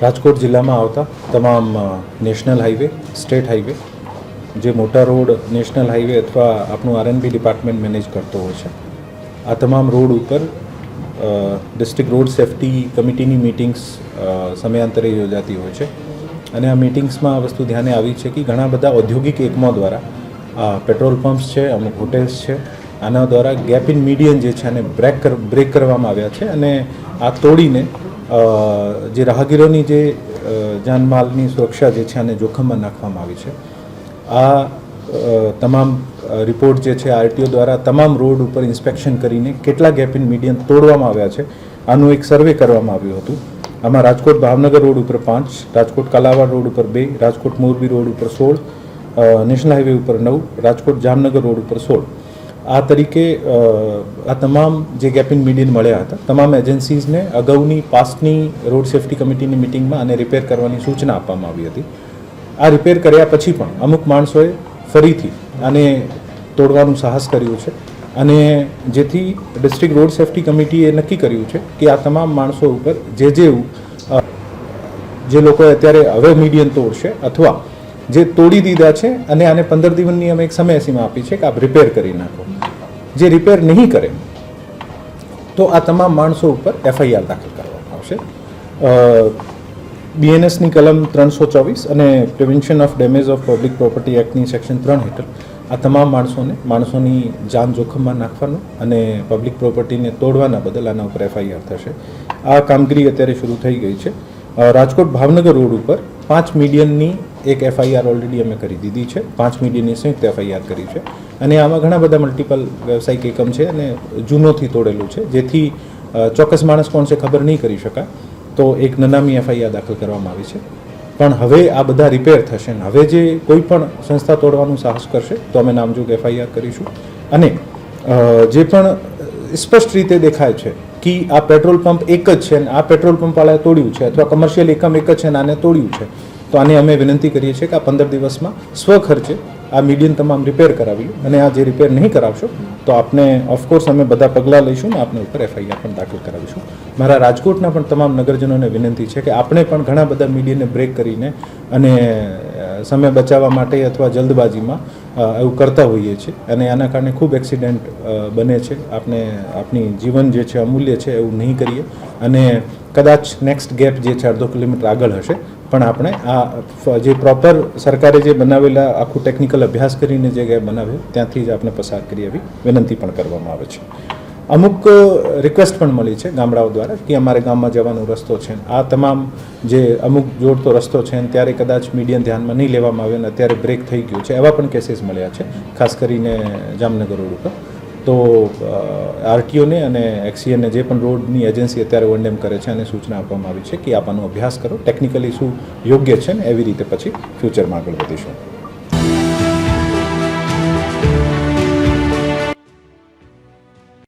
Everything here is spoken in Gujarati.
રાજકોટ જિલ્લામાં આવતા તમામ નેશનલ હાઈવે, સ્ટેટ હાઈવે, જે મોટા રોડ નેશનલ હાઈવે અથવા આપણું આરએનબી ડિપાર્ટમેન્ટ મેનેજ કરતો હોય છે, આ તમામ રોડ ઉપર ડિસ્ટ્રિક્ટ રોડ સેફ્ટી કમિટીની મિટિંગ્સ સમયાંતરે યોજાતી હોય છે. અને આ મિટિંગ્સમાં આ વસ્તુ ધ્યાને આવી છે કે ઘણા બધા ઔદ્યોગિક એકમો દ્વારા પેટ્રોલ પમ્પ્સ છે, અમુક હોટેલ્સ છે, આના દ્વારા ગેપ ઇન મીડિયન જે છે આને બ્રેક કરવામાં આવ્યા છે અને આ તોડીને જે રાહગીરોની જે જાનમાલની સુરક્ષા જે છે આને જોખમમાં નાખવામાં આવી છે. આ તમામ રિપોર્ટ જે છે આરટીઓ દ્વારા તમામ રોડ ઉપર ઇન્સ્પેક્શન કરીને કેટલા ગેપ ઇન મીડિયન તોડવામાં આવ્યા છે આનું એક સર્વે કરવામાં આવ્યું હતું. આમાં રાજકોટ ભાવનગર રોડ ઉપર 5, રાજકોટ કાલાવાડ રોડ ઉપર 2, રાજકોટ મોરબી રોડ ઉપર 16, નેશનલ હાઈવે ઉપર 9, રાજકોટ જામનગર રોડ ઉપર 16. આ તરીકે આ તમામ જે ગેપ ઇન મીડિયન મળ્યા હતા તમામ એજન્સીઝને અગાઉની પાસ્ટની રોડ સેફ્ટી કમિટીની મિટિંગમાં આને રિપેર કરવાની સૂચના આપવામાં આવી હતી. આ રિપેર કર્યા પછી પણ અમુક માણસોએ ફરીથી આને તોડવાનું સાહસ કર્યું છે અને જેથી ડિસ્ટ્રિક્ટ રોડ સેફ્ટી કમિટીએ નક્કી કર્યું છે કે આ તમામ માણસો ઉપર જે લોકોએ અત્યારે હવે મીડિયન તોડશે અથવા જે તોડી દીધા છે અને આને 15 દિવસની અમે એક સમયસીમા આપી છે કે આપ રિપેર કરી નાખો. જે રિપેર નહીં કરે તો આ તમામ માણસો ઉપર એફઆઈઆર દાખલ કરવામાં આવશે. બીએનએસની કલમ 324 અને prevention of damage of public property એક્ટની સેક્શન 3 હેઠળ આ તમામ માણસોની જાન જોખમમાં નાખવાનો અને પબ્લિક પ્રોપર્ટીને તોડવાના બદલ આના ઉપર એફઆઈઆર થશે. આ કામગીરી અત્યારે શરૂ થઈ ગઈ છે. રાજકોટ ભાવનગર રોડ ઉપર 5 મીડિયનની એક એફઆઈઆર ઓલરેડી અમે કરી દીધી છે. 5 મીડિયનની સંયુક્ત એફઆઈઆર કરી છે અને આમાં ઘણા બધા મલ્ટિપલ વ્યવસાયિક એકમ છે અને જૂનોથી તોડેલું છે, જેથી ચોક્કસ માણસ કોણ છે ખબર નહીં કરી શકાય. તો એક નનામી એફઆઈઆર દાખલ કરવામાં આવી છે. પણ હવે આ બધા રિપેર થશે ને હવે જે કોઈ પણ સંસ્થા તોડવાનું સાહસ કરશે તો અમે નામજોગ એફઆઈઆર કરીશું. અને જે પણ સ્પષ્ટ રીતે દેખાય છે કે આ પેટ્રોલ પંપ એક જ છે ને આ પેટ્રોલ પંપવાળાએ તોડ્યું છે અથવા કમર્શિયલ એકમ એક જ છે ને આને તોડ્યું છે, તો આને અમે વિનંતી કરીએ છીએ કે આ 15 દિવસમાં સ્વખર્ચે આ મીડિયન તમામ રિપેર કરાવી અને આ જે રિપેર નહીં કરાવશો તો આપને ઓફકોર્સ અમે બધા પગલાં લઈશું ને આપને ઉપર એફઆઈઆર પણ દાખલ કરાવીશું. મારા રાજકોટના પણ તમામ નગરજનોને વિનંતી છે કે આપણે પણ ઘણા બધા મીડિયનને બ્રેક કરીને અને સમય બચાવવા માટે અથવા જલ્દબાજીમાં એવું કરતા હોઈએ છીએ અને આના કારણે ખૂબ એક્સિડન્ટ બને છે. આપણી જીવન જે છે અમૂલ્ય છે એવું નહીં કરીએ અને કદાચ નેક્સ્ટ ગેપ જે છે 1.5 કિલોમીટર આગળ હશે પણ આપણે આ જે પ્રોપર સરકારે જે બનાવેલા આખું ટેકનિકલ અભ્યાસ કરીને જે ગેપ બનાવ્યો ત્યાંથી જ આપણે પસાર કરી એવી વિનંતી પણ કરવામાં આવે છે. અમુક રિક્વેસ્ટ પણ મળી છે ગામડાઓ દ્વારા કે અમારે ગામમાં જવાનો રસ્તો છે, આ તમામ જે અમુક જોડતો રસ્તો છે ત્યારે કદાચ મીડિયન ધ્યાનમાં નહીં લેવામાં આવે અને અત્યારે બ્રેક થઈ ગયું છે, એવા પણ કેસીસ મળ્યા છે ખાસ કરીને જામનગર રોડ ઉપર. તો આરટીઓને અને એક્સીએને જે પણ રોડની એજન્સી અત્યારે વનડેમ કરે છે અને સૂચના આપવામાં આવી છે કે આનો અભ્યાસ કરો, ટેકનિકલી શું યોગ્ય છે ને એવી રીતે પછી ફ્યુચરમાં આગળ વધીશું.